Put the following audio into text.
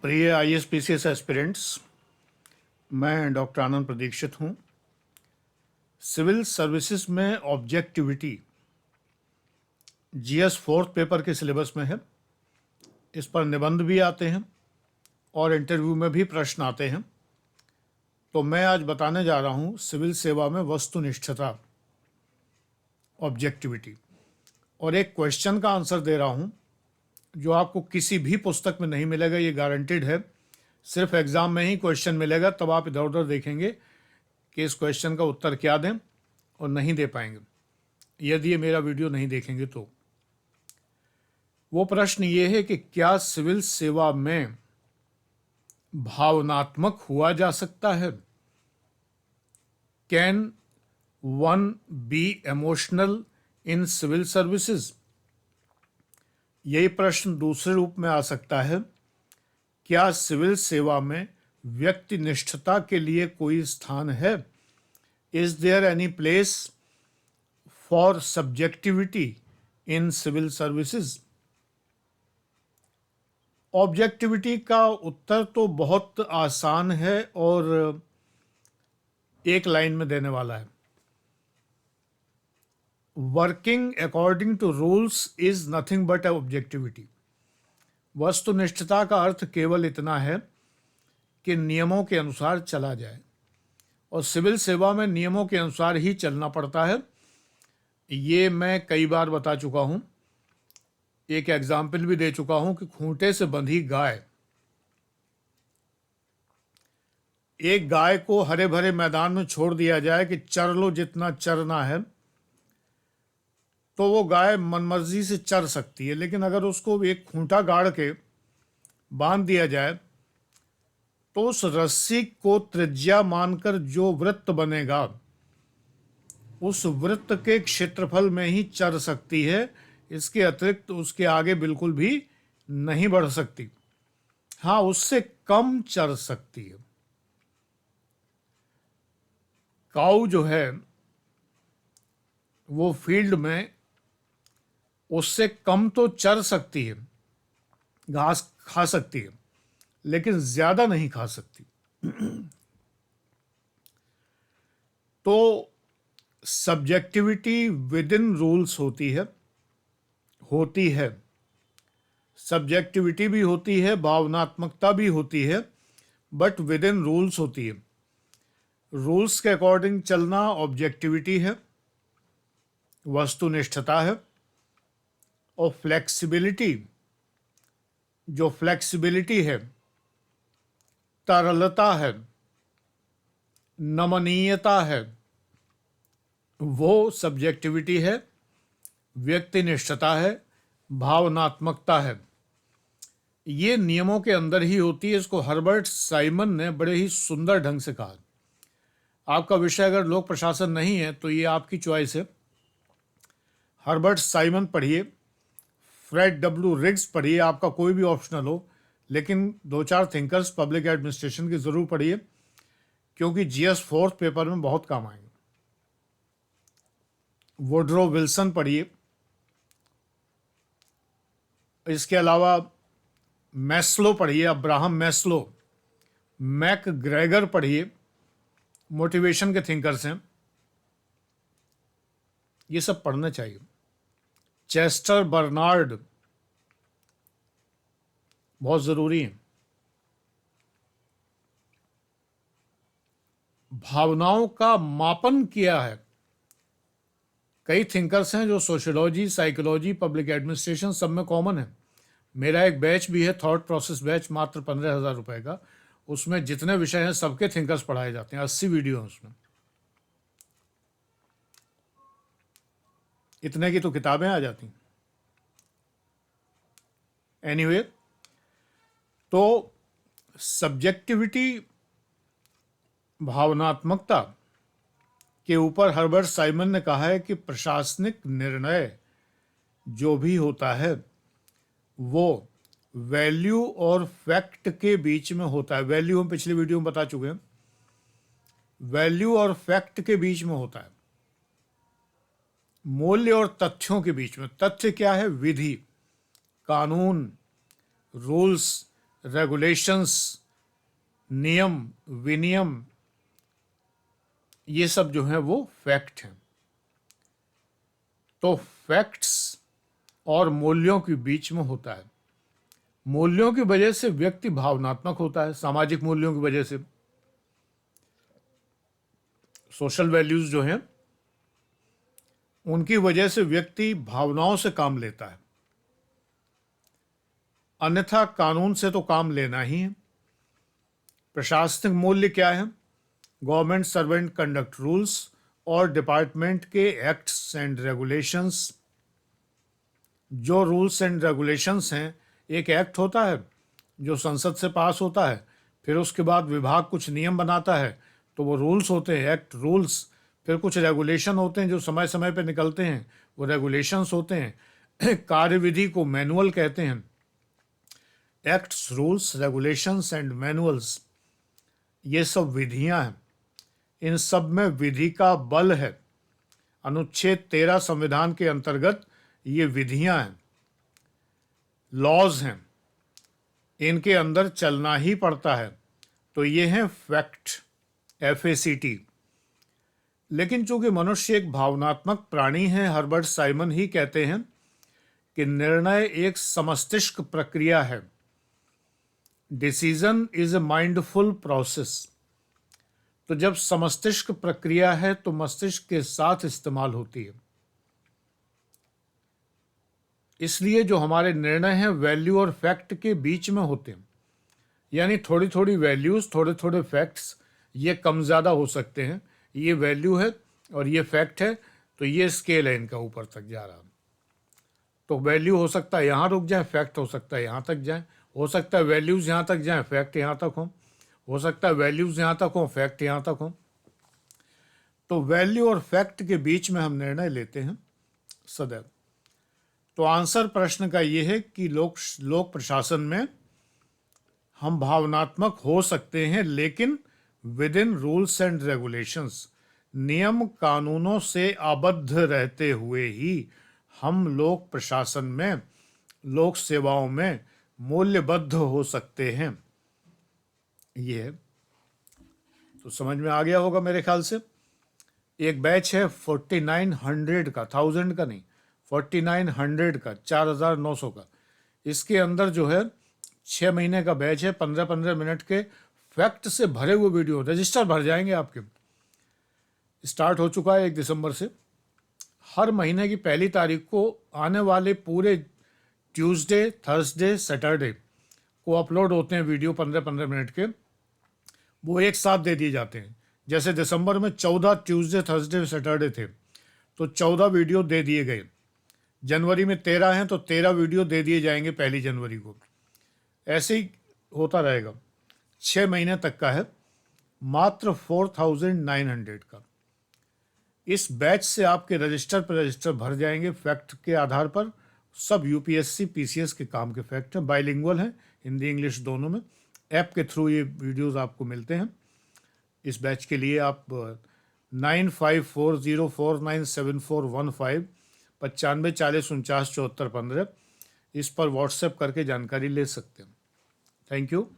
प्रिय ISPCS aspirants, मैं doctor आनंद प्रदीक्षित हूँ। सिविल सर्विसेज में ऑब्जेक्टिविटी GS फोर्थ पेपर के सिलेबस में है। इस पर निबंध भी आते हैं और इंटरव्यू में भी प्रश्न आते हैं। तो मैं आज बताने जा रहा हूँ सिविल सेवा में वस्तुनिष्ठता, ऑब्जेक्टिविटी, और एक क्वेश्चन का आंसर दे रहा हूँ जो आपको किसी भी पुस्तक में नहीं मिलेगा, ये गारंटेड है। सिर्फ एग्ज़ाम में ही क्वेश्चन मिलेगा, तब आप इधर उधर देखेंगे कि इस क्वेश्चन का उत्तर क्या दें, और नहीं दे पाएंगे यदि ये मेरा वीडियो नहीं देखेंगे तो। वो प्रश्न ये है कि क्या सिविल सेवा में भावनात्मक हुआ जा सकता है? Can one be emotional in civil services? यही प्रश्न दूसरे रूप में आ सकता है, क्या सिविल सेवा में व्यक्तिनिष्ठता के लिए कोई स्थान है? Is there any place for subjectivity in civil services? Objectivity का उत्तर तो बहुत आसान है और एक लाइन में देने वाला है। Working according to rules is nothing but objectivity. वस्तुनिष्ठता का अर्थ केवल इतना है कि नियमों के अनुसार चला जाए, और सिविल सेवा में नियमों के अनुसार ही चलना पड़ता है। ये मैं कई बार बता चुका हूँ, एक एग्जाम्पल भी दे चुका हूँ कि खूंटे से बंधी गाय, एक गाय को हरे भरे मैदान में छोड़ दिया जाए कि चर लो जितना चरना है, तो वो गाय मनमर्जी से चर सकती है। लेकिन अगर उसको एक खूंटा गाड़ के बांध दिया जाए तो उस रस्सी को त्रिज्या मानकर जो वृत्त बनेगा, उस वृत्त के क्षेत्रफल में ही चर सकती है। इसके अतिरिक्त उसके आगे बिल्कुल भी नहीं बढ़ सकती। हाँ, उससे कम चर सकती है। काऊ जो है वो फील्ड में उससे कम तो चर सकती है, घास खा सकती है, लेकिन ज्यादा नहीं खा सकती। तो सब्जेक्टिविटी विद इन रूल्स होती है। सब्जेक्टिविटी भी होती है, भावनात्मकता भी होती है, बट विद इन रूल्स होती है। रूल्स के अकॉर्डिंग चलना ऑब्जेक्टिविटी है, वस्तुनिष्ठता है। और फ्लेक्सिबिलिटी, जो फ्लेक्सिबिलिटी है, तरलता है, नमनीयता है, वो सब्जेक्टिविटी है। व्यक्तिनिष्ठता है, भावनात्मकता है। ये नियमों के अंदर ही होती है। इसको हर्बर्ट साइमन ने बड़े ही सुंदर ढंग से कहा। आपका विषय अगर लोक प्रशासन नहीं है तो ये आपकी चॉइस है। हर्बर्ट साइमन पढ़िए, फ्रेड डब्ल्यू रिग्स पढ़िए, आपका कोई भी ऑप्शनल हो, लेकिन दो चार थिंकर्स पब्लिक एडमिनिस्ट्रेशन की जरूर पढ़िए, क्योंकि GS फोर्थ पेपर में बहुत काम आएंगे। वुडरो विल्सन पढ़िए, इसके अलावा मैस्लो पढ़िए, अब्राहम मैस्लो, मैक ग्रेगर पढ़िए, मोटिवेशन के थिंकर्स हैं, ये सब पढ़ना चाहिए। चेस्टर बर्नार्ड बहुत जरूरी है। भावनाओं का मापन किया है। कई थिंकर्स हैं जो सोशियोलॉजी, साइकोलॉजी, पब्लिक एडमिनिस्ट्रेशन सब में कॉमन है। मेरा एक बैच भी है, थॉट प्रोसेस बैच, मात्र 15,000 रुपए का। उसमें जितने विषय हैं सबके थिंकर्स पढ़ाए जाते हैं। 80 वीडियो हैं उसमें। इतने की तो किताबें आ जाती हैं। एनीवे, तो सब्जेक्टिविटी, भावनात्मकता के ऊपर हर्बर्ट साइमन ने कहा है कि प्रशासनिक निर्णय जो भी होता है वो वैल्यू और फैक्ट के बीच में होता है। वैल्यू हम पिछली वीडियो में बता चुके हैं, वैल्यू और फैक्ट के बीच में होता है, मूल्य और तथ्यों के बीच में। तथ्य क्या है? विधि, कानून, रूल्स, रेगुलेशंस, नियम विनियम, ये सब जो है वो फैक्ट हैं। तो फैक्ट्स और मूल्यों के बीच में होता है। मूल्यों की वजह से व्यक्ति भावनात्मक होता है, सामाजिक मूल्यों की वजह से, सोशल वैल्यूज जो हैं उनकी वजह से व्यक्ति भावनाओं से काम लेता है, अन्यथा कानून से तो काम लेना ही है। प्रशासनिक मूल्य क्या है? गवर्नमेंट सर्वेंट कंडक्ट रूल्स और डिपार्टमेंट के एक्ट्स एंड रेगुलेशंस। जो रूल्स एंड रेगुलेशंस हैं, एक एक्ट होता है जो संसद से पास होता है, फिर उसके बाद विभाग कुछ नियम बनाता है, तो वो रूल्स होते हैं, एक्ट रूल्स। फिर कुछ रेगुलेशन होते हैं जो समय समय पे निकलते हैं, वो रेगुलेशंस होते हैं। कार्यविधि को मैनुअल कहते हैं। Acts, rules, regulations and manuals, ये सब विधियां हैं। इन सब में विधि का बल है। अनुच्छेद 13 संविधान के अंतर्गत ये विधियां हैं, लॉज हैं, इनके अंदर चलना ही पड़ता है। तो ये हैं फैक्ट, FACT। लेकिन चूंकि मनुष्य एक भावनात्मक प्राणी है, हर्बर्ट साइमन ही कहते हैं कि निर्णय एक समस्तिष्क प्रक्रिया है। Decision is a mindful process. तो जब समस्तिष्क प्रक्रिया है तो मस्तिष्क के साथ इस्तेमाल होती है। इसलिए जो हमारे निर्णय हैं वैल्यू और फैक्ट के बीच में होते हैं। यानी थोड़ी थोड़ी वैल्यूज, थोड़े थोड़े फैक्ट्स, ये कम ज़्यादा हो सकते हैं। ये वैल्यू है और ये फैक्ट है, तो ये स्केल है इनका ऊपर तक जा रहा। तो वैल्यू हो सकता है यहाँ रुक जाए, फैक्ट हो सकता है यहाँ तक जाए, हो सकता है वैल्यूज़ यहाँ तक जाए, फैक्ट यहाँ तक हो सकता है वैल्यूज़ यहाँ तक हो, फैक्ट यहाँ तक हो। तो वैल्यू और फैक्ट के बीच में हम निर्णय लेते हैं सदैव। तो आंसर प्रश्न का ये है कि लोक प्रशासन में हम भावनात्मक हो सकते हैं, लेकिन with in rules and regulations, नियम कानूनों से आबद्ध रहते हुए ही हम लोक प्रशासन में, लोक सेवाओं में मूल्यबद्ध हो सकते हैं। ये है। तो समझ में आ गया होगा मेरे ख्याल से। एक बैच है 4900 का, 1000 का नहीं, 4900 का, 4900 का। इसके अंदर जो है 6 महीने का बैच है, 15-15 मिनट के फैक्ट से भरे हुए वीडियो। रजिस्टर भर जाएंगे आपके। स्टार्ट हो चुका है 1 दिसंबर से। हर महीने की पहली तारीख को आने वाले पूरे ट्यूसडे, थर्सडे, सैटरडे को अपलोड होते हैं वीडियो 15-15 मिनट के। वो एक साथ दे दिए जाते हैं। जैसे दिसंबर में 14 ट्यूसडे, थर्सडे, सैटरडे थे, तो 14 वीडियो दे दिए गए। जनवरी में 13 हैं तो 13 वीडियो दे दिए जाएंगे 1 जनवरी को। ऐसे ही होता रहेगा। 6 महीने तक का है, मात्र 4900 का। इस बैच से आपके रजिस्टर पर रजिस्टर भर जाएंगे फैक्ट के आधार पर। सब UPSC PCS के काम के फैक्ट हैं, बाइलिंगुअल हैं, हिंदी इंग्लिश दोनों में। ऐप के थ्रू ये वीडियोस आपको मिलते हैं। इस बैच के लिए आप 9540497415 9540497415 इस पर व्हाट्सएप करके जानकारी ले सकते हैं। Thank you.